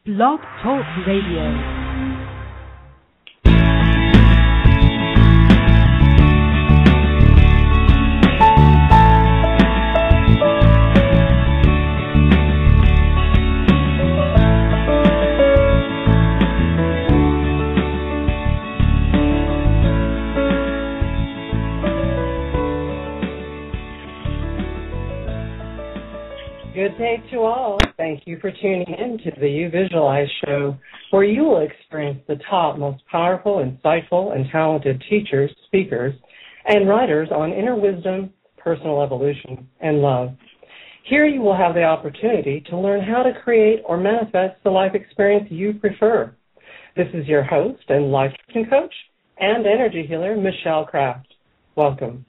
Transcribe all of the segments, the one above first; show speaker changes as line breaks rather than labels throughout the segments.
Blog Talk Radio.
Good day to all. Thank you for tuning in to the Uvisualeyes show, where you will experience the top, most powerful, insightful, and talented teachers, speakers, and writers on inner wisdom, personal evolution, and love. Here you will have the opportunity to learn how to create or manifest the life experience you prefer. This is your host and life coach and energy healer, Michelle Kraft. Welcome.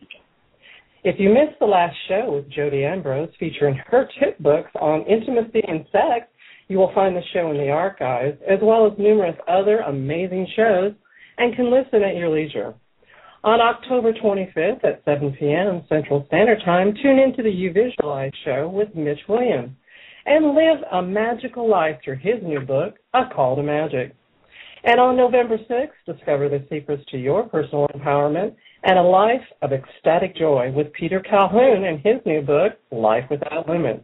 If you missed the last show with Jody Ambrose featuring her tip books on intimacy and sex, you will find the show in the archives, as well as numerous other amazing shows, and can listen at your leisure. On October 25th at 7 p.m. Central Standard Time, tune into the Uvisualeyes show with Mitch Williams and live a magical life through his new book, A Call to Magic. And on November 6th, discover the secrets to your personal empowerment and a life of ecstatic joy with Peter Calhoun and his new book, Life Without Limits.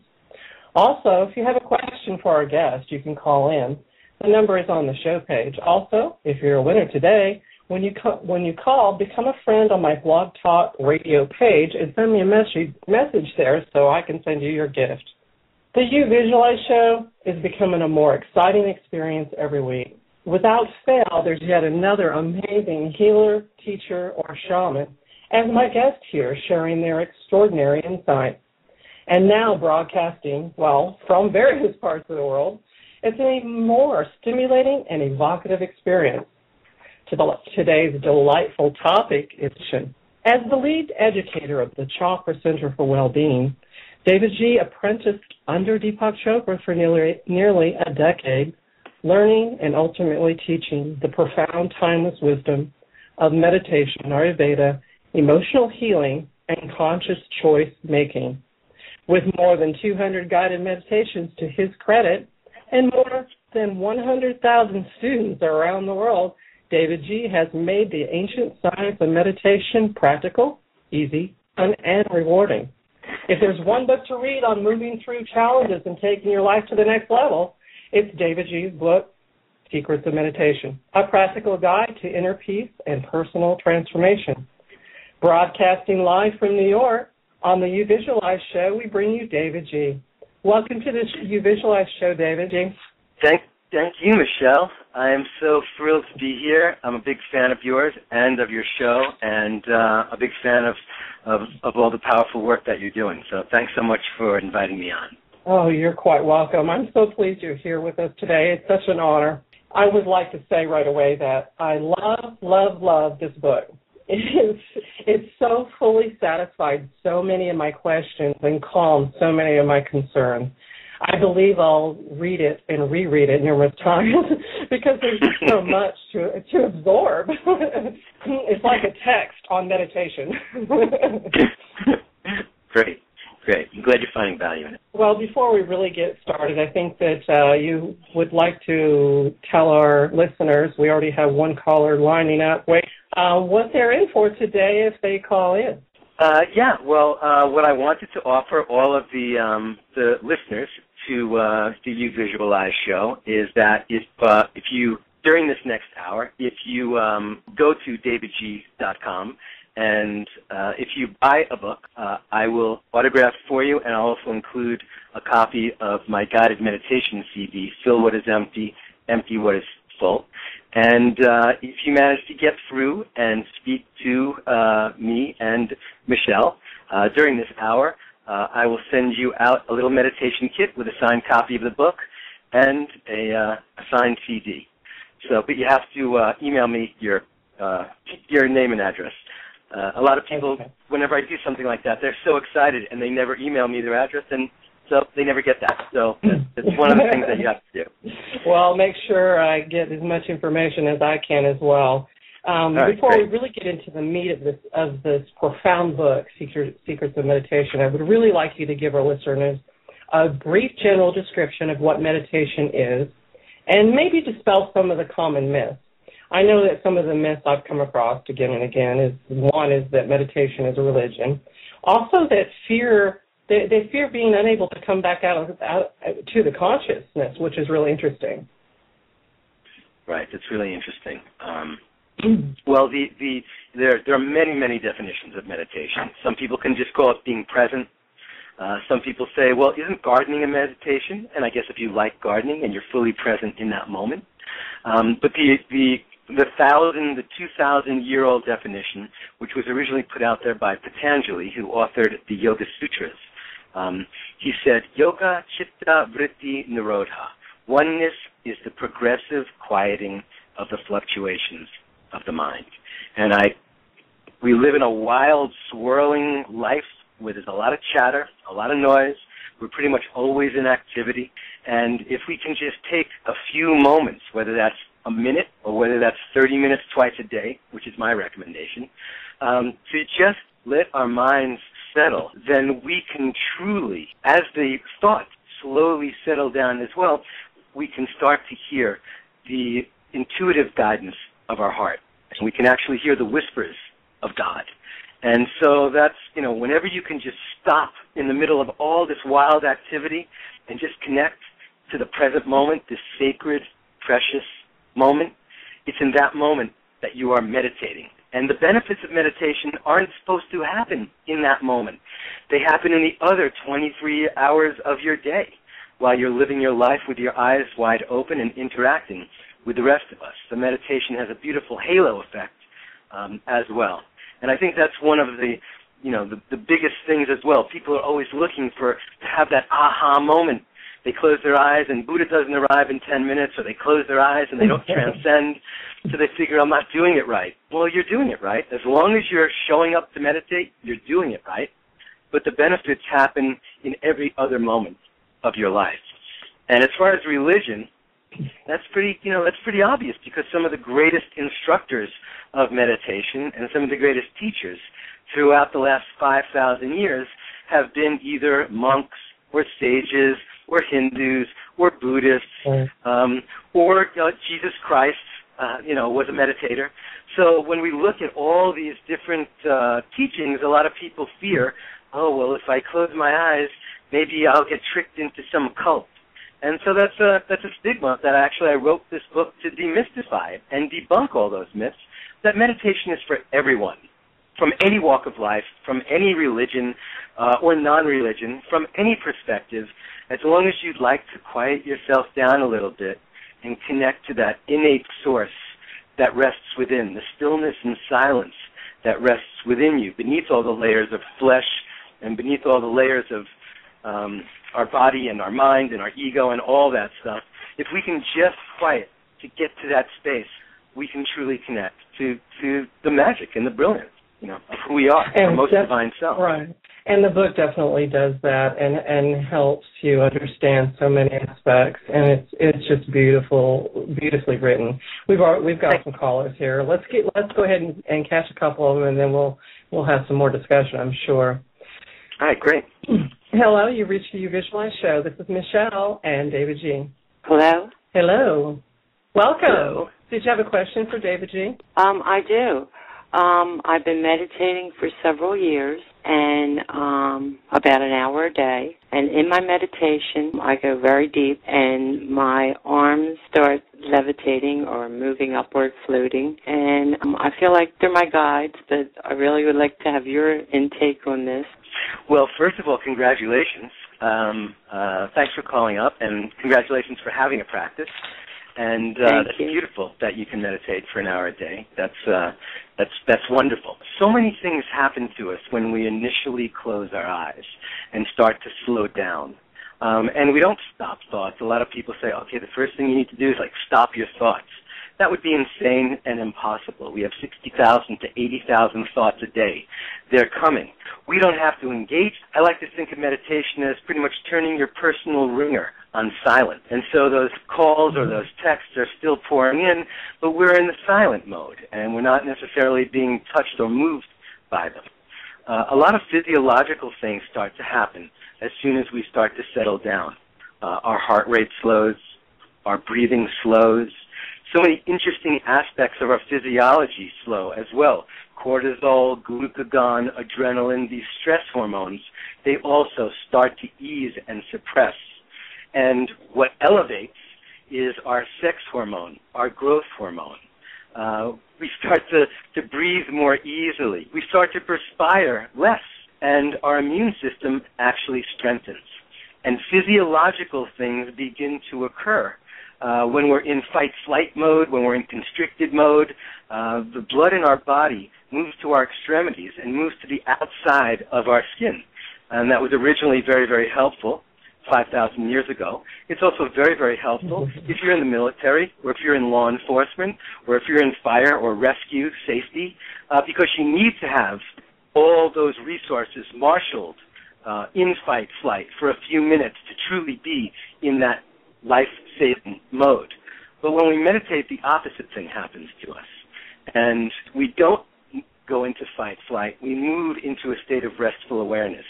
Also, if you have a question for our guest, you can call in. The number is on the show page. Also, if you're a winner today, when you call, become a friend on my Blog Talk Radio page and send me a message there so I can send you your gift. The Uvisualeyes show is becoming a more exciting experience every week. Without fail, there's yet another amazing healer, teacher, or shaman as my guest here sharing their extraordinary insight. And now broadcasting, from various parts of the world, it's a more stimulating and evocative experience. Today's delightful topic is as the lead educator of the Chakra Center for Wellbeing, Davidji apprenticed under Deepak Chopra for nearly a decade, learning and ultimately teaching the profound, timeless wisdom of meditation, Ayurveda, emotional healing, and conscious choice making. With more than 200 guided meditations to his credit and more than 100,000 students around the world, Davidji has made the ancient science of meditation practical, easy, and rewarding. If there's one book to read on moving through challenges and taking your life to the next level, it's Davidji's book, Secrets of Meditation, a practical guide to inner peace and personal transformation. Broadcasting live from New York on the Uvisualeyes show, we bring you Davidji. Welcome to the Uvisualeyes show, Davidji.
Thank you, Michelle. I am so thrilled to be here. I'm a big fan of yours and of your show, and a big fan of all the powerful work that you're doing. So thanks so much for inviting me on.
Oh, you're quite welcome. I'm so pleased you're here with us today. It's such an honor. I would like to say right away that I love this book. It's so fully satisfied so many of my questions and calmed so many of my concerns. I believe I'll read it and reread it numerous times because there's just so much to absorb. It's like a text on meditation.
Great. I'm glad you're finding value in it.
Well, before we really get started, I think that you would like to tell our listeners, we already have one caller lining up, what they're in for today if they call in.
What I wanted to offer all of the listeners to the Uvisualeyes show is that if you, during this next hour, if you go to davidji.com, and if you buy a book, I will autograph for you, and I'll also include a copy of my guided meditation CD, Fill What Is Empty, Empty What Is Full. And if you manage to get through and speak to me and Michelle during this hour, I will send you out a little meditation kit with a signed copy of the book and a signed CD. But you have to email me your name and address. A lot of people, whenever I do something like that, they're so excited, and they never email me their address, and so they never get that. So it's one of the things that you have to do.
Well, I'll make sure I get as much information as I can as well. Before we really get into the meat of this profound book, Secrets of Meditation, I would really like you to give our listeners a brief general description of what meditation is and maybe dispel some of the common myths. I know that some of the myths I've come across again and again is that meditation is a religion. Also that they fear being unable to come back out to the consciousness, which is really interesting.
Right, it's really interesting. Well, there are many, many definitions of meditation. Some people can just call it being present. Some people say, well, isn't gardening a meditation? And I guess if you like gardening and you're fully present in that moment. But the 2,000-year-old definition, which was originally put out there by Patanjali, who authored the Yoga Sutras, he said, Yoga Chitta Vritti Nirodha. Oneness is the progressive quieting of the fluctuations of the mind. And we live in a wild, swirling life where there's a lot of chatter, a lot of noise. We're pretty much always in activity. And if we can just take a few moments, whether that's a minute or whether that's 30 minutes twice a day, which is my recommendation, to just let our minds settle, then we can truly, as the thoughts slowly settle down as well, we can start to hear the intuitive guidance of our heart. And we can actually hear the whispers of God. And so that's, whenever you can just stop in the middle of all this wild activity and just connect to the present moment, this sacred, precious moment, it's in that moment that you are meditating. And the benefits of meditation aren't supposed to happen in that moment. They happen in the other 23 hours of your day while you're living your life with your eyes wide open and interacting with the rest of us. The meditation has a beautiful halo effect as well. And I think that's one of the biggest things as well. People are always looking to have that aha moment. They close their eyes and Buddha doesn't arrive in 10 minutes, or they close their eyes and they don't transcend, so they figure, I'm not doing it right. Well, you're doing it right. As long as you're showing up to meditate, you're doing it right. But the benefits happen in every other moment of your life. And as far as religion, that's pretty obvious, because some of the greatest instructors of meditation and some of the greatest teachers throughout the last 5,000 years have been either monks or sages or Hindus or Buddhists, or Jesus Christ, was a meditator. So when we look at all these different teachings, a lot of people fear, oh, well, if I close my eyes, maybe I'll get tricked into some cult. And so that's a stigma that I wrote this book to demystify and debunk all those myths, that meditation is for everyone, from any walk of life, from any religion or non-religion, from any perspective, as long as you'd like to quiet yourself down a little bit and connect to that innate source that rests within, the stillness and silence that rests within you, beneath all the layers of flesh and beneath all the layers of our body and our mind and our ego and all that stuff. If we can just quiet to get to that space, we can truly connect to the magic and the brilliance, of who we are, our most divine self.
Right. And the book definitely does that and helps you understand so many aspects, and it's just beautifully written. We've got some callers here. Let's go ahead and catch a couple of them, and then we'll have some more discussion, I'm sure.
All right, great.
Hello, you reached the Uvisualeyes show. This is Michelle and Davidji.
Hello.
Hello. Welcome.
Hello.
Did you have a question for Davidji?
I do. I've been meditating for several years, and about an hour a day. And in my meditation, I go very deep, and my arms start levitating or moving upward, floating. And I feel like they're my guides, but I really would like to have your intake on this.
Well, first of all, congratulations. Thanks for calling up, and congratulations for having a practice. And that's beautiful that you can meditate for an hour a day. That's wonderful. So many things happen to us when we initially close our eyes and start to slow down. And we don't stop thoughts. A lot of people say, okay, the first thing you need to do is stop your thoughts. That would be insane and impossible. We have 60,000 to 80,000 thoughts a day. They're coming. We don't have to engage. I like to think of meditation as pretty much turning your personal ringer on silent. And so those calls or those texts are still pouring in, but we're in the silent mode, and we're not necessarily being touched or moved by them. A lot of physiological things start to happen as soon as we start to settle down. Our heart rate slows, our breathing slows. So many interesting aspects of our physiology slow as well. Cortisol, glucagon, adrenaline, these stress hormones, they also start to ease and suppress. And what elevates is our sex hormone, our growth hormone. We start to breathe more easily. We start to perspire less, and our immune system actually strengthens. And physiological things begin to occur. When we're in fight-flight mode, when we're in constricted mode, the blood in our body moves to our extremities and moves to the outside of our skin. And that was originally very, very helpful 5,000 years ago. It's also very, very helpful if you're in the military or if you're in law enforcement or if you're in fire or rescue, safety, because you need to have all those resources marshaled in fight-flight for a few minutes to truly be in that life-saving mode. But when we meditate, the opposite thing happens to us. And we don't go into fight-flight. We move into a state of restful awareness.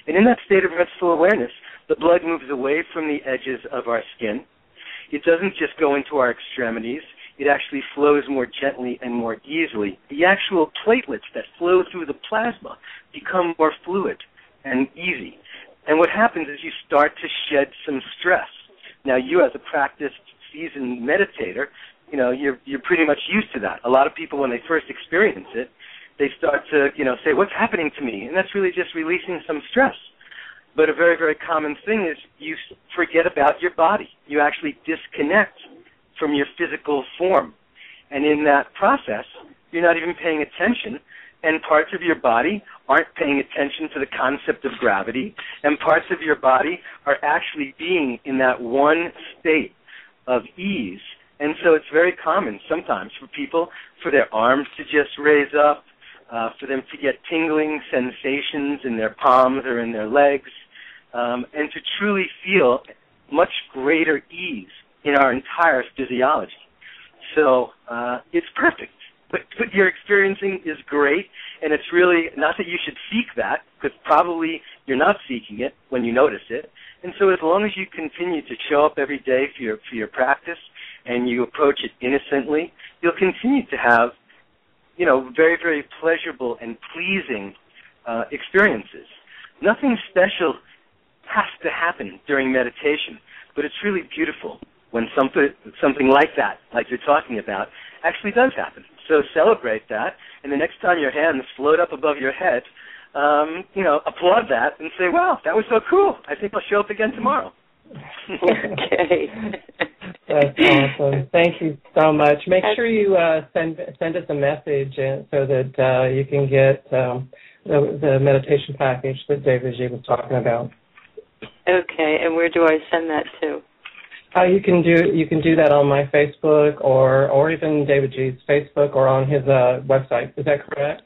And in that state of restful awareness, the blood moves away from the edges of our skin. It doesn't just go into our extremities. It actually flows more gently and more easily. The actual platelets that flow through the plasma become more fluid and easy. And what happens is you start to shed some stress. Now, you as a practiced, seasoned meditator, you're pretty much used to that. A lot of people, when they first experience it, they start to, say, what's happening to me? And that's really just releasing some stress. But a very, very common thing is you forget about your body. You actually disconnect from your physical form. And in that process, you're not even paying attention, and parts of your body aren't paying attention to the concept of gravity, and parts of your body are actually being in that one state of ease. And so it's very common sometimes for people, for their arms to just raise up, for them to get tingling sensations in their palms or in their legs, and to truly feel much greater ease in our entire physiology. So it's perfect. What you're experiencing is great, and it's really not that you should seek that, because probably you're not seeking it when you notice it. And so as long as you continue to show up every day for your practice and you approach it innocently, you'll continue to have, very, very pleasurable and pleasing experiences. Nothing special has to happen during meditation, but it's really beautiful when something like that, like you're talking about, actually does happen. So celebrate that, and the next time your hands float up above your head, applaud that and say, wow, that was so cool. I think I'll show up again tomorrow.
Okay.
That's awesome. Thank you so much. Make sure you send us a message so that you can get the meditation package that Davidji was talking about.
Okay, and where do I send that to?
You can do that on my Facebook or even Davidji's Facebook or on his website. Is that correct?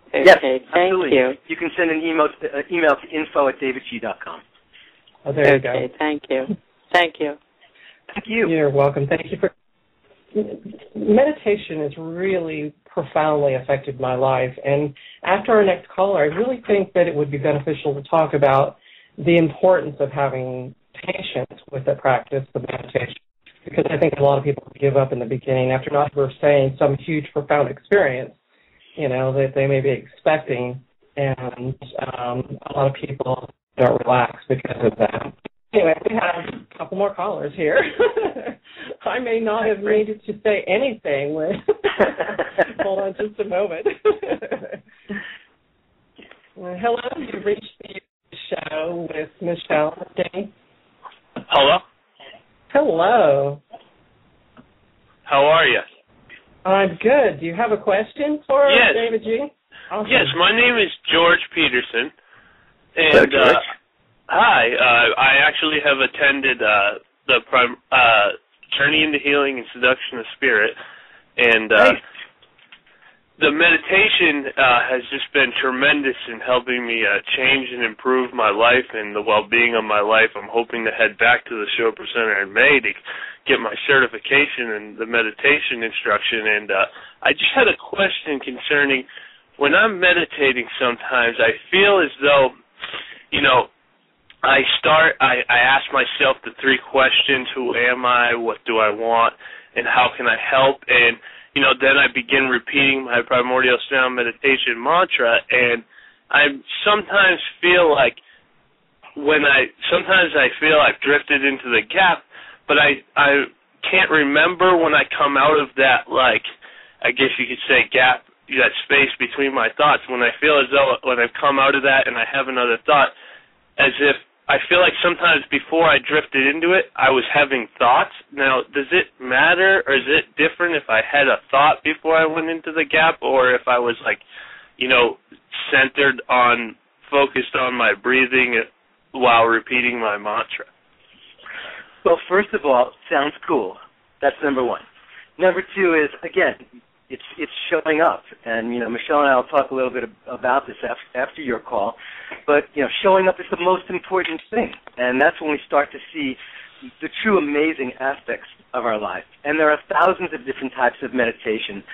Okay,
yes,
thank
absolutely.
you.
You can send an email to info@davidji.com.
Oh, there you go.
Okay, thank you. Thank you.
Thank you.
You're welcome. Thank you for. Meditation has really profoundly affected my life, and after our next caller, I really think that it would be beneficial to talk about the importance of having patience with the practice of meditation, because I think a lot of people give up in the beginning after not saying some huge, profound experience, that they may be expecting, and a lot of people don't relax because of that. Anyway, we have a couple more callers here. I may not have needed to say anything. Hold on just a moment. Hello, you've reached the show with Michelle Day.
Hello?
Hello.
How are you?
I'm good. Do you have a question for Davidji? Awesome.
Yes, my name is George Peterson. And
Hello, George.
hi, I actually have attended the Journey into Healing and Seduction of Spirit, and the meditation has just been tremendous in helping me change and improve my life and the well-being of my life. I'm hoping to head back to the Chopra Center in May to get my certification in the meditation instruction. And I just had a question concerning when I'm meditating sometimes, I feel as though, I ask myself the three questions: who am I, what do I want, and how can I help? And, then I begin repeating my primordial sound meditation mantra, and I sometimes feel like sometimes I feel I've drifted into the gap, but I can't remember when I come out of that, like, I guess you could say gap, that space between my thoughts, when I feel as though when I've come out of that and I have another thought, as if I feel like sometimes before I drifted into it, I was having thoughts. Now, does it matter, or is it different if I had a thought before I went into the gap, or if I was, like, focused on my breathing while repeating my mantra?
Well, first of all, sounds cool. That's number one. Number two is, again, it's showing up. And, Michelle and I will talk a little bit about this after your call. But, showing up is the most important thing. And that's when we start to see the true amazing aspects of our life. And there are thousands of different types of meditation.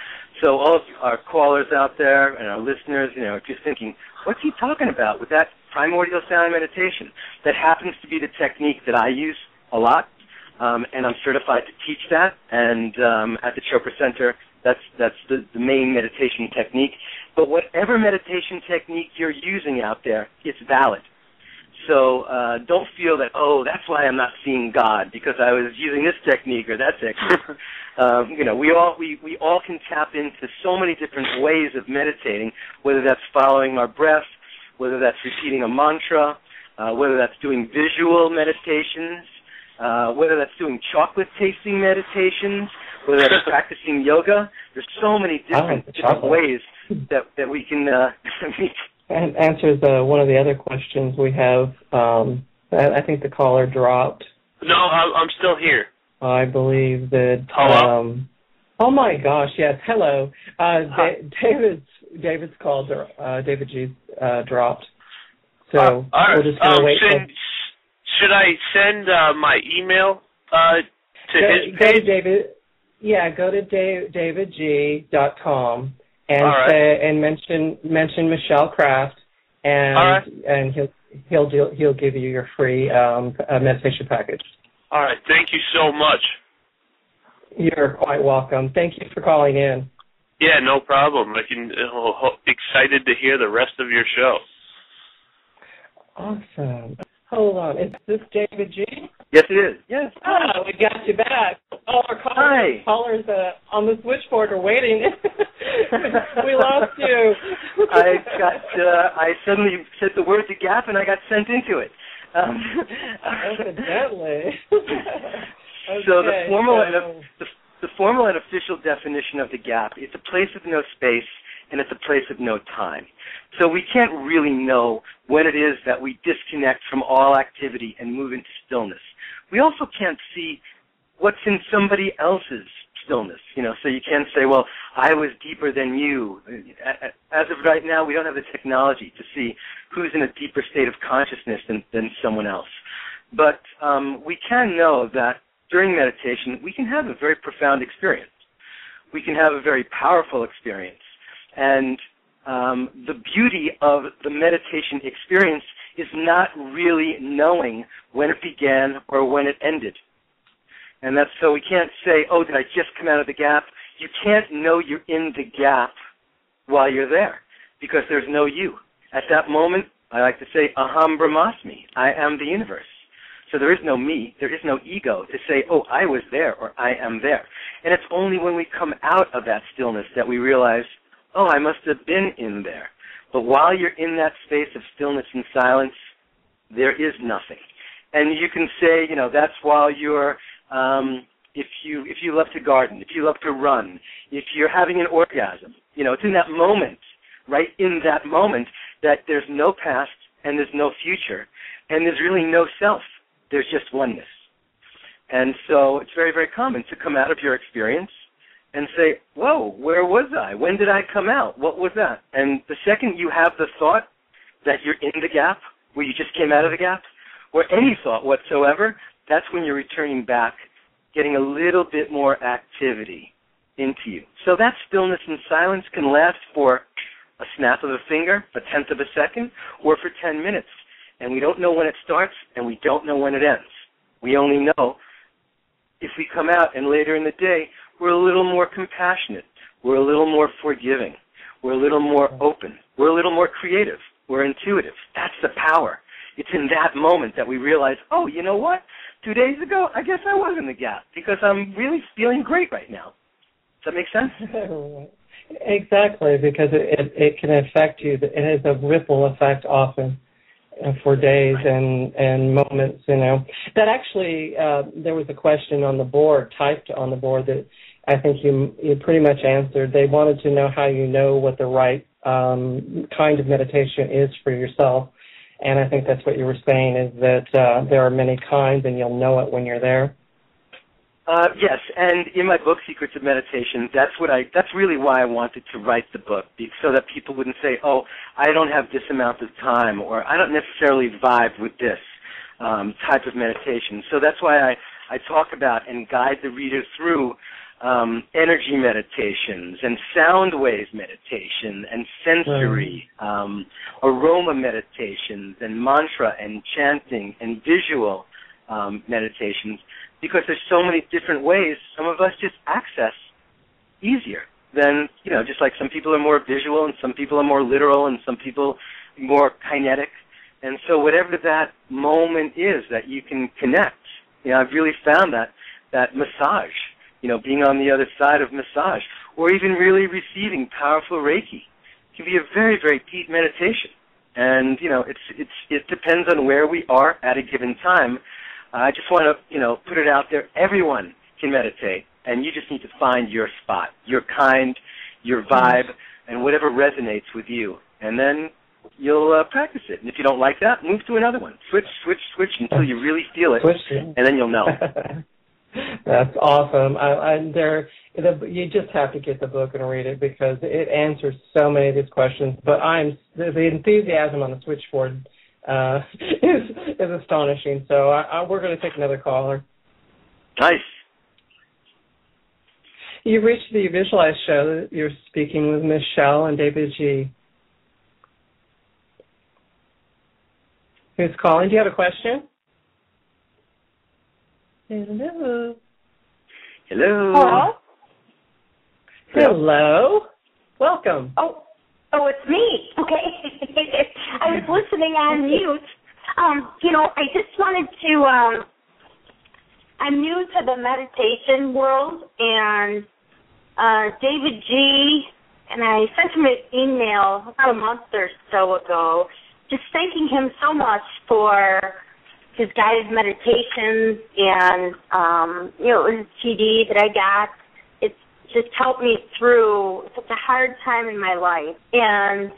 So all of our callers out there and our listeners, if you're thinking, what's he talking about with that primordial sound meditation? That happens to be the technique that I use a lot, and I'm certified to teach that. And at the Chopra Center, that's the main meditation technique. But whatever meditation technique you're using out there, it's valid. So don't feel that, that's why I'm not seeing God, because I was using this technique or that technique. We all can tap into so many different ways of meditating, whether that's following our breath, whether that's repeating a mantra, whether that's doing visual meditations, whether that's doing chocolate tasting meditations, whether that's practicing yoga. There's so many different ways that we can
and answers one of the other questions we have. I think the caller dropped.
No, I'm still here.
I believe that.
Hello?
Oh my gosh! Yes. Hello. David's call. Davidji dropped. So we're just going to wait.
Should I send my email to his page?
Go to davidji.com and
right.
and mention Michelle Kraft, and he'll give you your free meditation package.
All right. Thank you so much.
You're quite welcome. Thank you for calling in.
Yeah, no problem. Excited to hear the rest of your show.
Awesome. Hold on. Is this Davidji?
Yes, it is. Yes.
Oh, we got you back. All our callers on the switchboard are waiting. We lost you.
I suddenly said the word "the gap" and I got sent into it.
Evidently. Okay,
so the formal and official definition of the gap is a place of no space and it's a place of no time. So we can't really know when it is that we disconnect from all activity and move into stillness. We also can't see what's in somebody else's stillness, so you can't say, well, I was deeper than you. As of right now, we don't have the technology to see who's in a deeper state of consciousness than someone else. But we can know that during meditation, we can have a very profound experience. We can have a very powerful experience. And the beauty of the meditation experience is not really knowing when it began or when it ended. And that's so we can't say, did I just come out of the gap? You can't know you're in the gap while you're there because there's no you. At that moment, I like to say, aham brahmasmi, I am the universe. So there is no me, there is no ego to say, I was there or I am there. And it's only when we come out of that stillness that we realize, I must have been in there. But while you're in that space of stillness and silence, there is nothing. And you can say, that's while you're, if you love to garden, if you love to run, if you're having an orgasm, it's in that moment, right in that moment, that there's no past and there's no future, and there's really no self. There's just oneness. And so it's very, very common to come out of your experience and say, whoa, where was I? When did I come out? What was that? And the second you have the thought that you're in the gap, where you just came out of the gap, or any thought whatsoever, that's when you're returning back, getting a little bit more activity into you. So that stillness and silence can last for a snap of a finger, a tenth of a second, or for 10 minutes. and we don't know when it starts, and we don't know when it ends. We only know if we come out and later in the day, we're a little more compassionate, we're a little more forgiving, we're a little more open, we're a little more creative, we're intuitive. That's the power. It's in that moment that we realize, oh, you know what? 2 days ago, I guess I was in the gap because I'm really feeling great right now. Does that make sense?
Exactly, because it can affect you. It has a ripple effect often for days and moments, you know. That actually, there was a question on the board, typed on the board, that I think you pretty much answered. They wanted to know how you know what the right kind of meditation is for yourself. And I think that's what you were saying, is that there are many kinds and you'll know it when you're there.
Yes, and in my book, Secrets of Meditation, that's really why I wanted to write the book, so that people wouldn't say, oh, I don't have this amount of time, or I don't necessarily vibe with this type of meditation. So that's why I talk about and guide the reader through energy meditations and sound wave meditation and sensory, aroma meditations and mantra and chanting and visual meditations, because there's so many different ways some of us just access easier than, you know, just like some people are more visual and some people are more literal and some people more kinetic. And so whatever that moment is that you can connect, you know, I've really found that massage, you know, being on the other side of massage, or even really receiving powerful Reiki can be a very, very deep meditation. And, you know, it depends on where we are at a given time. I just want to, you know, put it out there. Everyone can meditate, and you just need to find your spot, your kind, your vibe, and whatever resonates with you. And then you'll practice it. And if you don't like that, move to another one. Switch until you really feel it, and then you'll know.
That's awesome. You just have to get the book and read it, because it answers so many of these questions. But the enthusiasm on the switchboard is astonishing. So we're going to take another caller.
Nice.
You've reached the Uvisualeyes show. You're speaking with Michelle and Davidji. Who's calling? Do you have a question? Hello.
Hello.
Hello?
Hello. Welcome.
Oh, it's me. Okay. I was listening on mute. You know, I just wanted to, I'm new to the meditation world, and Davidji, and I sent him an email about a month or so ago, just thanking him so much for his guided meditations and, you know, his CD that I got. It's just helped me through such a hard time in my life. And,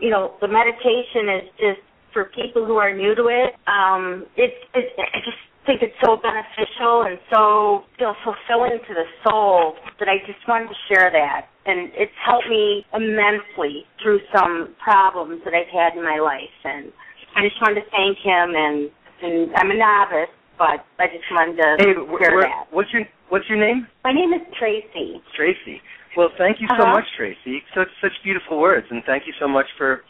you know, the meditation is just, for people who are new to it, I just think it's so beneficial and so, you know, fulfilling to the soul that I just wanted to share that. And it's helped me immensely through some problems that I've had in my life. And I just wanted to thank him, and I'm a novice, but I just wanted to share that.
What's your name?
My name is Tracy.
Tracy. Well, thank you so much, Tracy. Such beautiful words, and thank you so much for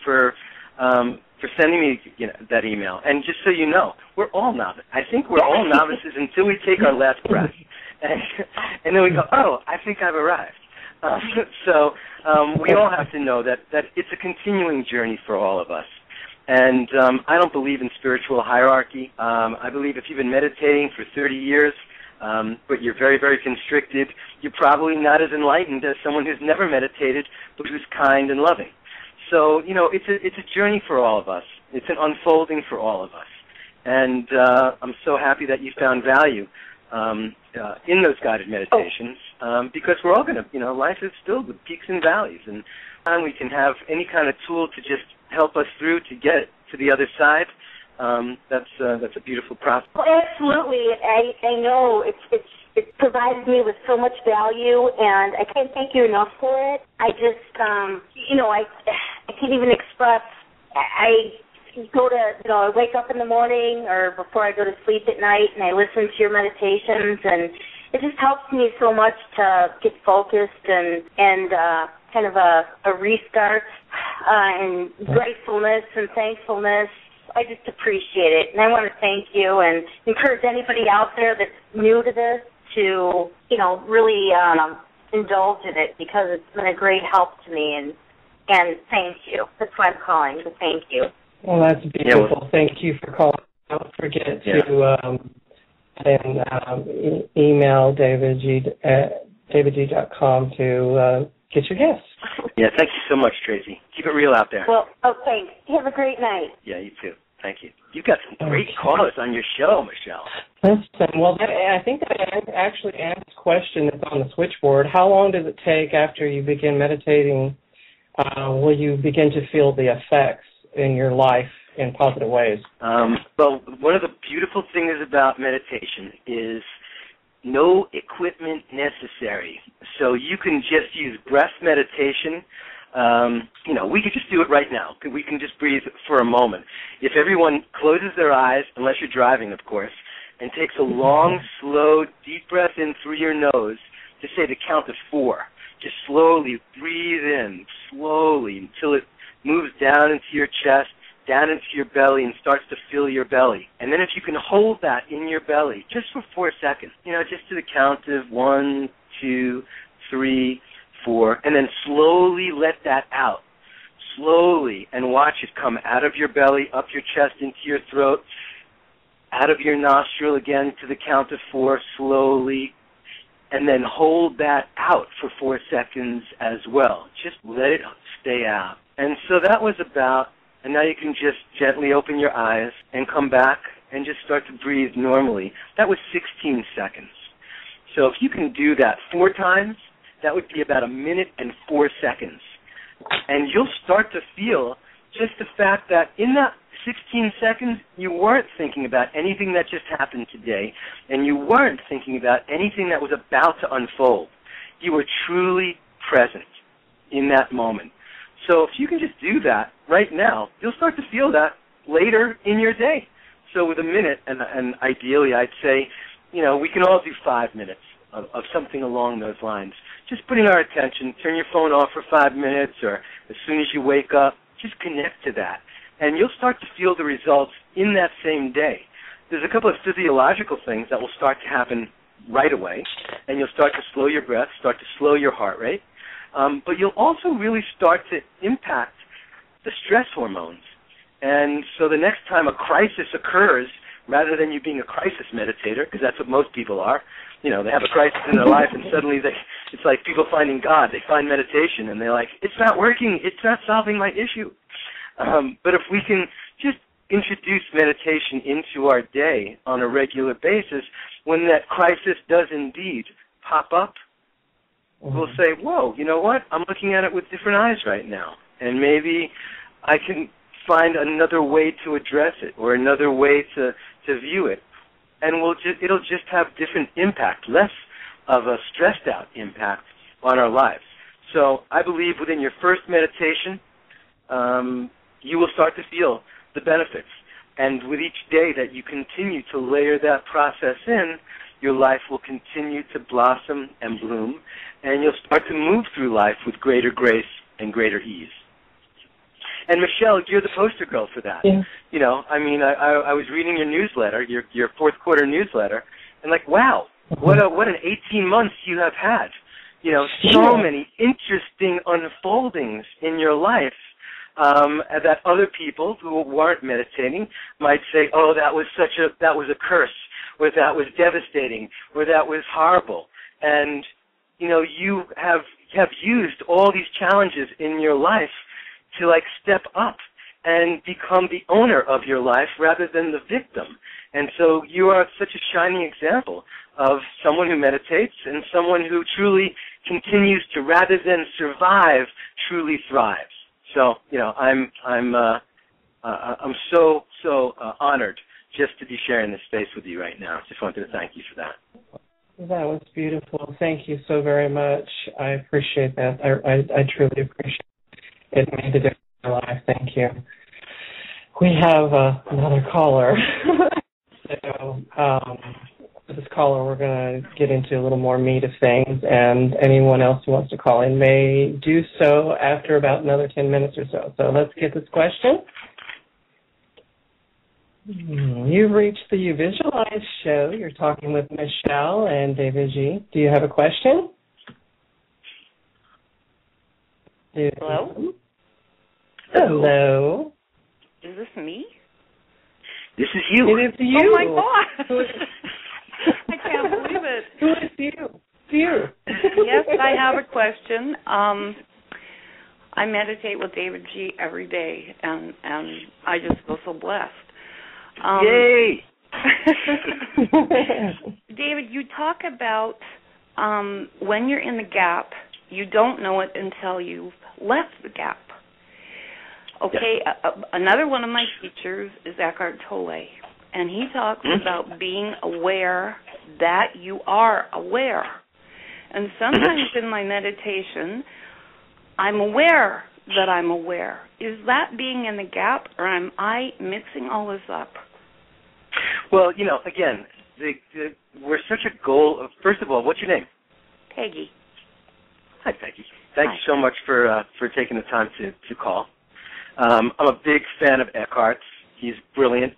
sending me, you know, that email. And just so you know, we're all novices. I think we're all novices until we take our last breath, and then we go, oh, I think I've arrived. So we all have to know that it's a continuing journey for all of us. And I don't believe in spiritual hierarchy. I believe if you've been meditating for 30 years, but you're very, very constricted, you're probably not as enlightened as someone who's never meditated, but who's kind and loving. So, you know, it's a journey for all of us. It's an unfolding for all of us. And I'm so happy that you found value in those guided meditations, because we're all going to, you know, life is filled with peaks and valleys, and we can have any kind of tool to just help us through to get to the other side. That's a beautiful process.
Well, absolutely. I know it provides me with so much value, and I can't thank you enough for it. I just, you know, I can't even express. I wake up in the morning or before I go to sleep at night, and I listen to your meditations, and it just helps me so much to get focused and kind of a restart and gratefulness and thankfulness. I just appreciate it. And I want to thank you and encourage anybody out there that's new to this to, really indulge in it, because it's been a great help to me. And thank you. That's why I'm calling, to thank you.
Well, that's beautiful. Thank you for calling. Don't forget to email davidji.com to get your gifts.
Yeah, thank you so much, Tracy. Keep it real out there.
Well, thanks. Have a great night.
Yeah, you too. Thank you. You've got some great callers on your show, Michelle.
Listen, well, I think that actually asked a question that's on the switchboard. How long does it take after you begin meditating? Will you begin to feel the effects in your life in positive ways?
Well, one of the beautiful things about meditation is no equipment necessary. So you can just use breath meditation. We could just do it right now. We can just breathe for a moment. If everyone closes their eyes, unless you're driving, of course, and takes a long, slow, deep breath in through your nose, just say the count of 4. Just slowly breathe in, slowly, until it moves down into your chest, down into your belly, and starts to fill your belly. And then if you can hold that in your belly just for 4 seconds, just to the count of 1, 2, 3, 4, and then slowly let that out. Slowly, and watch it come out of your belly, up your chest, into your throat, out of your nostril again to the count of 4, slowly, and then hold that out for 4 seconds as well. Just let it stay out. And so that was about, and now you can just gently open your eyes and come back and just start to breathe normally. That was 16 seconds. So if you can do that 4 times, that would be about 1 minute and 4 seconds. And you'll start to feel just the fact that in that 16 seconds, you weren't thinking about anything that just happened today, and you weren't thinking about anything that was about to unfold. You were truly present in that moment. So if you can just do that right now, you'll start to feel that later in your day. So with a minute, and ideally I'd say, we can all do 5 minutes of something along those lines. Just putting our attention, turn your phone off for 5 minutes, or as soon as you wake up, just connect to that. And you'll start to feel the results in that same day. There's a couple of physiological things that will start to happen right away, and you'll start to slow your breath, start to slow your heart rate, but you'll also really start to impact the stress hormones. And so the next time a crisis occurs, rather than you being a crisis meditator, because that's what most people are, they have a crisis in their life and suddenly it's like people finding God. They find meditation and they're like, it's not working, it's not solving my issue. But if we can just introduce meditation into our day on a regular basis, when that crisis does indeed pop up, we'll say, whoa, you know what? I'm looking at it with different eyes right now. And maybe I can find another way to address it or another way to view it. And it'll just have different impact, less of a stressed out impact on our lives. So I believe within your first meditation, you will start to feel the benefits. And with each day that you continue to layer that process in, your life will continue to blossom and bloom, and you'll start to move through life with greater grace and greater ease. And Michelle, you're the poster girl for that.
Yeah.
I was reading your newsletter, your fourth quarter newsletter, and wow, what an 18 months you have had. So many interesting unfoldings in your life that other people who weren't meditating might say, oh, that was a curse, or that was devastating, or that was horrible. And you have used all these challenges in your life to step up and become the owner of your life rather than the victim. And so you are such a shining example of someone who meditates and someone who truly continues to, rather than survive, truly thrives. So, I'm so honored just to be sharing this space with you right now. Just wanted to thank you for that.
That was beautiful. Thank you so very much. I appreciate that. I truly appreciate it. It made a difference in my life. Thank you. We have another caller. So with this caller, we're going to get into a little more meat of things, and anyone else who wants to call in may do so after about another 10 minutes or so. So let's get this question. You've reached the Uvisualeyes show. You're talking with Michelle and Davidji. Do you have a question?
Hello?
Hello.
Is this me?
This is you.
It is you.
Oh, my God. I can't believe it.
Who is you? It's you.
Yes, I have a question. I meditate with Davidji every day, and I just feel so blessed.
Yay!
David, you talk about when you're in the gap, you don't know it until you've left the gap. Okay, another one of my teachers is Eckhart Tolle, and he talks about being aware that you are aware. And sometimes in my meditation, I'm aware that I'm aware. Is that being in the gap, or am I mixing all this up?
Well, again, we're such a goal of, first of all, what's your name?
Peggy.
Hi, Peggy. Thank you so much for taking the time to call. I'm a big fan of Eckhart's. He's brilliant.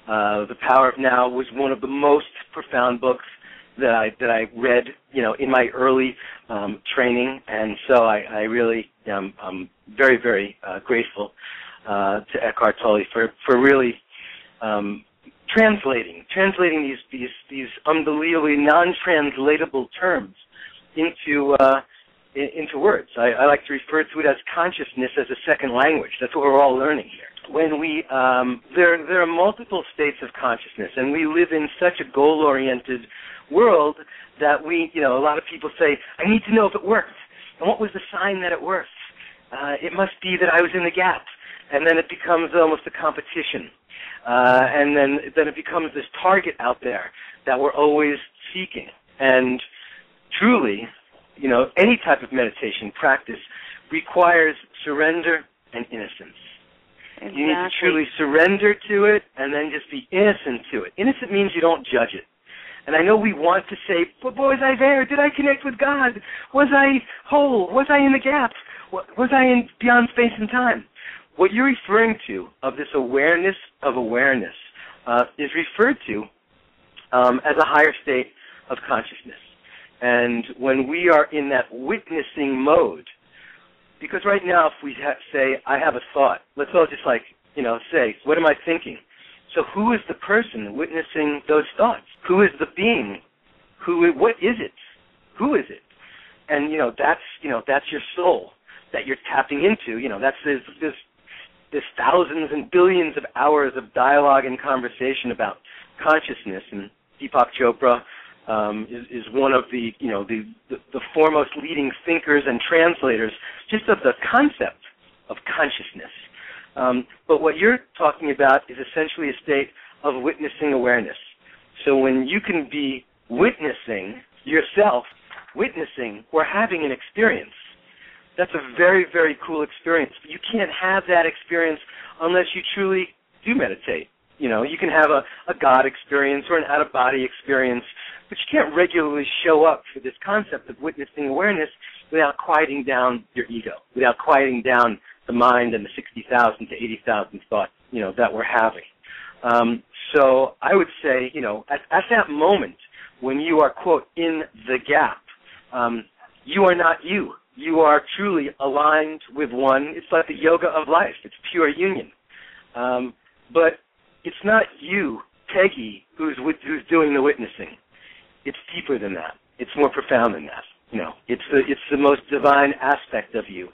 The Power of Now was one of the most profound books that I read, in my early training, and so I really I'm very, very grateful to Eckhart Tolle for really translating these unbelievably non-translatable terms into words. I like to refer to it as consciousness as a second language. That's what we're all learning here. When we there are multiple states of consciousness, and we live in such a goal-oriented world that a lot of people say, I need to know if it worked. And what was the sign that it worked? It must be that I was in the gap. And then it becomes almost a competition. And then it becomes this target out there that we're always seeking. And truly, any type of meditation practice requires surrender and innocence. Exactly. You need to truly surrender to it and then just be innocent to it. Innocent means you don't judge it. And I know we want to say, but was I there? Did I connect with God? Was I whole? Was I in the gap? Was I in beyond space and time? What you're referring to of this awareness of awareness is referred to as a higher state of consciousness. And when we are in that witnessing mode, because right now if we say, I have a thought, let's all just say, what am I thinking? So who is the person witnessing those thoughts? Who is the being? What is it? Who is it? And, that's your soul that you're tapping into. That's this thousands and billions of hours of dialogue and conversation about consciousness. And Deepak Chopra is one of the foremost leading thinkers and translators just of the concept of consciousness. But what you're talking about is essentially a state of witnessing awareness. So when you can be witnessing yourself, witnessing or having an experience, that's a very, very cool experience. But you can't have that experience unless you truly do meditate. You can have a God experience or an out-of-body experience, but you can't regularly show up for this concept of witnessing awareness without quieting down your ego, without quieting down the mind and the 60,000 to 80,000 thoughts, that we're having. So I would say, at that moment when you are, quote, in the gap, you are not you. You are truly aligned with one. It's like the yoga of life. It's pure union. But it's not you, Peggy, who's doing the witnessing. It's deeper than that. It's more profound than that. It's the most divine aspect of you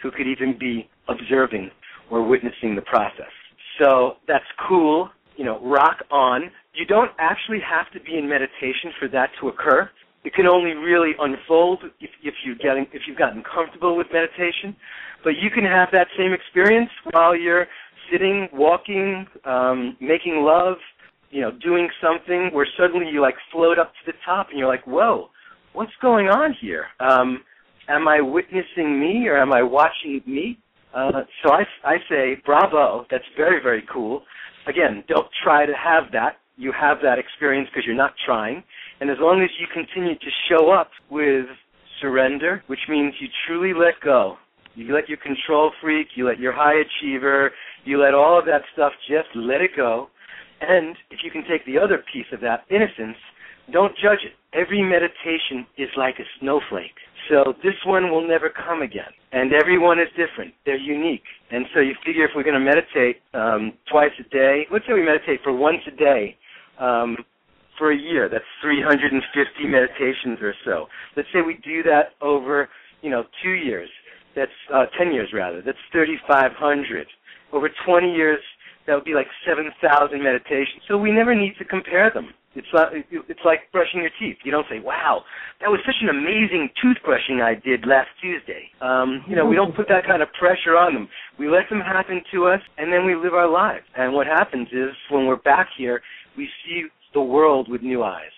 who could even be observing or witnessing the process. So that's cool. Rock on. You don't actually have to be in meditation for that to occur. It can only really unfold if you've gotten comfortable with meditation. But you can have that same experience while you're sitting, walking, making love, doing something where suddenly you float up to the top and you're like, whoa, what's going on here? Am I witnessing me or am I watching me? So I say, bravo, that's very, very cool. Again, don't try to have that. You have that experience because you're not trying. And as long as you continue to show up with surrender, which means you truly let go. You let your control freak, you let your high achiever, you let all of that stuff, just let it go. And if you can take the other piece of that, innocence, don't judge it. Every meditation is like a snowflake. So this one will never come again. And everyone is different. They're unique. And so you figure if we're going to meditate twice a day, let's say we meditate for once a day for a year. That's 350 meditations or so. Let's say we do that over, 2 years. That's 10 years, rather. That's 3,500. Over 20 years, that would be like 7,000 meditations. So we never need to compare them. It's like brushing your teeth. You don't say, wow, that was such an amazing toothbrushing I did last Tuesday. We don't put that kind of pressure on them. We let them happen to us, and then we live our lives. And what happens is when we're back here, we see the world with new eyes,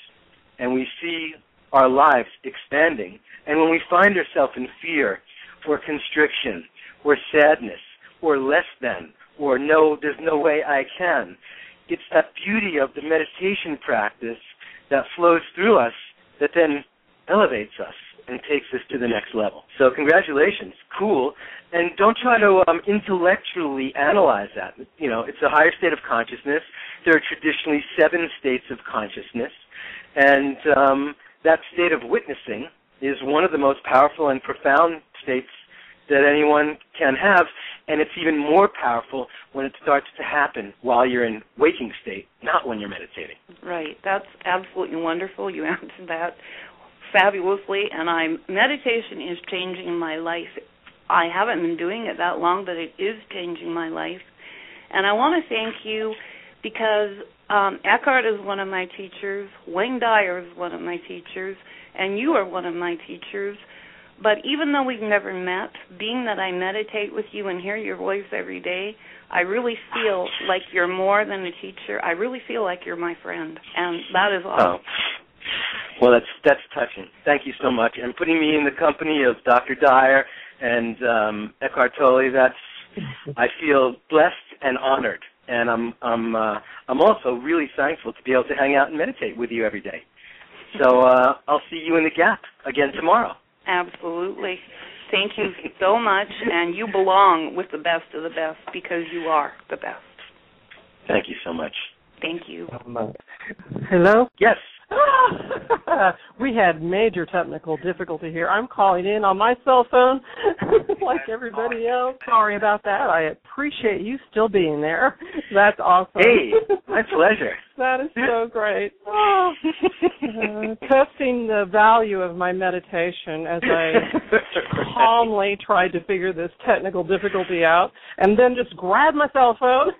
and we see our lives expanding. And when we find ourselves in fear or constriction or sadness or less than or no, there's no way I can, it's that beauty of the meditation practice that flows through us that then elevates us and takes us to the next level. So congratulations, cool. And don't try to intellectually analyze that. It's a higher state of consciousness. There are traditionally 7 states of consciousness, and that state of witnessing is one of the most powerful and profound states that anyone can have, and it's even more powerful when it starts to happen while you're in waking state, not when you're meditating.
Right. That's absolutely wonderful. You answered that fabulously, and meditation is changing my life. I haven't been doing it that long, but it is changing my life. And I want to thank you because Eckhart is one of my teachers, Wayne Dyer is one of my teachers, and you are one of my teachers. But even though we've never met, being that I meditate with you and hear your voice every day, I really feel like you're more than a teacher. I really feel like you're my friend, and that is awesome.
Oh. Well, that's touching. Thank you so much. And putting me in the company of Dr. Dyer and Eckhart Tolle, I feel blessed and honored. And I'm also really thankful to be able to hang out and meditate with you every day. So I'll see you in the gap again tomorrow.
Absolutely. Thank you so much, and you belong with the best of the best because you are the best.
Thank you so much.
Thank you.
Hello?
Yes.
We had major technical difficulty here. I'm calling in on my cell phone like everybody else. Sorry about that. I appreciate you still being there. That's awesome.
Hey, my pleasure.
That is so great. Testing the value of my meditation as I calmly tried to figure this technical difficulty out and then just grabbed my cell phone.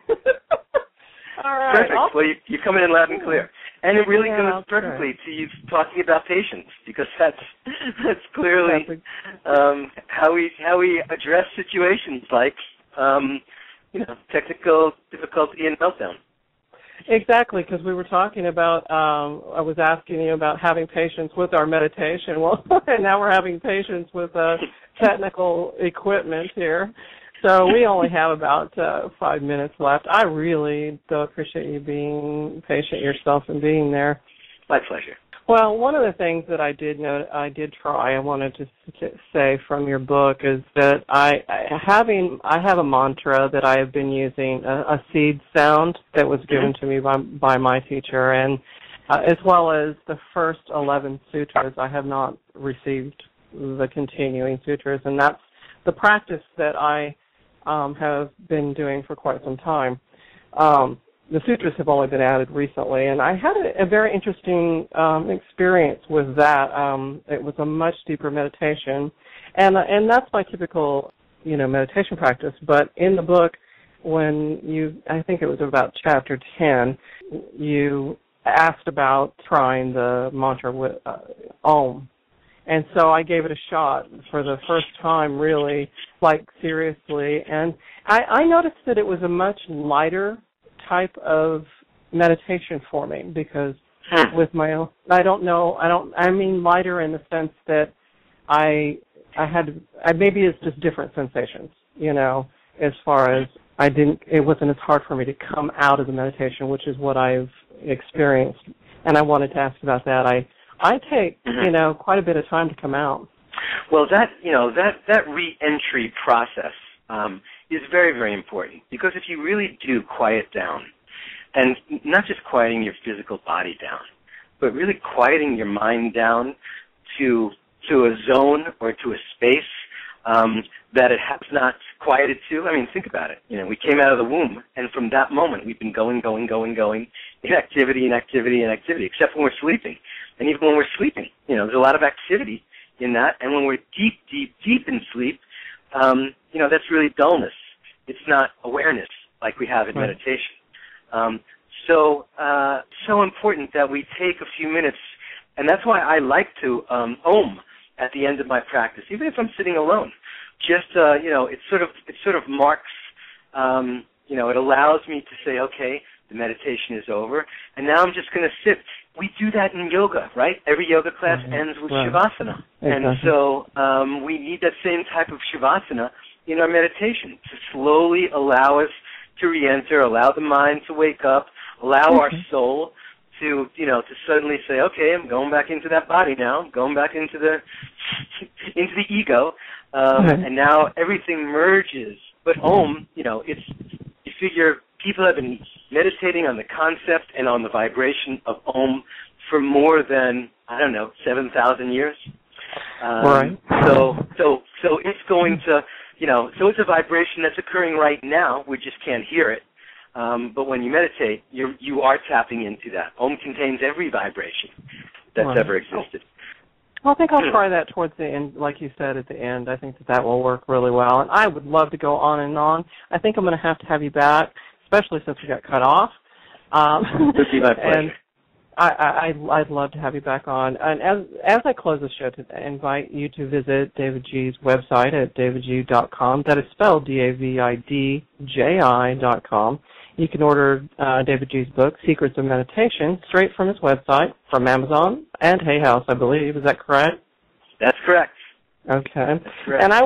All right.
Perfect. Well, you're coming in loud and clear. And it really goes perfectly to you talking about patience, because that's clearly how we address situations like technical difficulty and meltdown.
Exactly, because we were talking about, I was asking you about having patience with our meditation. Well, now we're having patience with technical equipment here. So we only have about 5 minutes left. I really do appreciate you being patient yourself and being there.
My pleasure.
Well, one of the things that I wanted to say from your book is that I have a mantra that I have been using, a seed sound that was given to me by my teacher, and as well as the first 11 sutras. I have not received the continuing sutras, and that's the practice that I have been doing for quite some time. The sutras have only been added recently, and I had a very interesting experience with that. It was a much deeper meditation, and that's my typical, meditation practice. But in the book, I think it was about chapter 10, you asked about trying the mantra with Om. And so I gave it a shot for the first time, really, seriously. And I noticed that it was a much lighter type of meditation for me, because with my own, I mean lighter in the sense that maybe it's just different sensations, as far as it wasn't as hard for me to come out of the meditation, which is what I've experienced. And I wanted to ask about that. I take, quite a bit of time to come out.
Well, that re-entry process is very, very important, because if you really do quiet down, And not just quieting your physical body down, but really quieting your mind down to a zone or to a space that it has not quieted to. I mean, think about it. We came out of the womb, and from that moment, we've been going, in activity, except when we're sleeping. And even when we're sleeping, there's a lot of activity in that. And when we're deep in sleep, that's really dullness. It's not awareness like we have in meditation. So important that we take a few minutes, and that's why I like to om at the end of my practice, even if I'm sitting alone. Just it sort of marks, it allows me to say, okay, the meditation is over, and now I'm just going to sit. We do that in yoga, right? Every yoga class ends with shavasana, and so we need that same type of shavasana in our meditation to slowly allow us to re-enter, allow the mind to wake up, allow our soul to suddenly say, okay, I'm going back into that body now, I'm going back into the ego, and now everything merges. But Om, you figure people have been meditating on the concept and on the vibration of Om for more than, 7,000 years. So it's going to, so it's a vibration that's occurring right now. We just can't hear it. But when you meditate, you are tapping into that. Om contains every vibration that's ever existed.
Well, I think I'll try that towards the end, like you said at the end. I think that will work really well. And I would love to go on and on. I think I'm going to have you back, especially since we got cut off.
This is my pleasure.
And I'd love to have you back on. And as I close the show, I invite you to visit Davidji's website at davidji.com. That is spelled DAVIDJI.com. You can order Davidji's book, Secrets of Meditation, straight from his website, from Amazon and Hay House, I believe. Is that correct?
That's correct.
Okay.
That's correct.
And I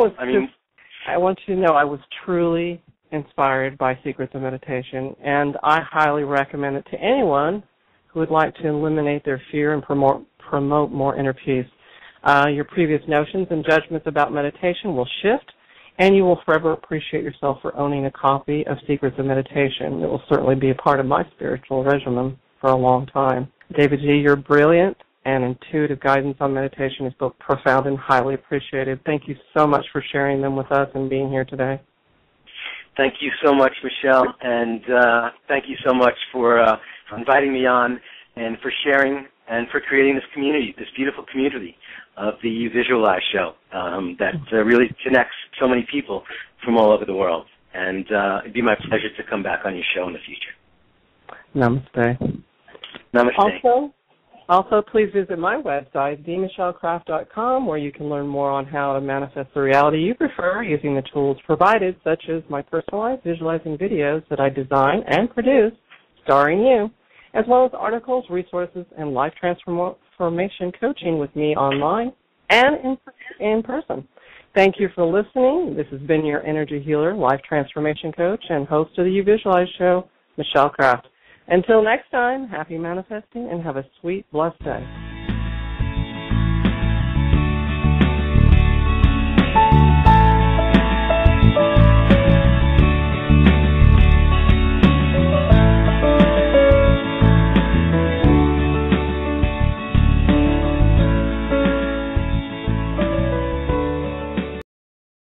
want you to know I was truly inspired by Secrets of Meditation, and I highly recommend it to anyone who would like to eliminate their fear and promote more inner peace. Your previous notions and judgments about meditation will shift, and you will forever appreciate yourself for owning a copy of Secrets of Meditation. It will certainly be a part of my spiritual regimen for a long time. Davidji, your brilliant and intuitive guidance on meditation is both profound and highly appreciated. Thank you so much for sharing them with us and being here today.
Thank you so much, Michelle, and thank you so much for inviting me on and for sharing and for creating this community, this beautiful community of the Uvisualeyes show that really connects so many people from all over the world. And it'd be my pleasure to come back on your show in the future.
Namaste.
Namaste.
Also, please visit my website, themichellecraft.com, where you can learn more on how to manifest the reality you prefer using the tools provided, such as my personalized visualizing videos that I design and produce, starring you, as well as articles, resources, and life transformation coaching with me online and in person. Thank you for listening. This has been your energy healer, life transformation coach, and host of the Uvisualeyes show, Michelle Craft. Until next time, happy manifesting and have a sweet, blessed day.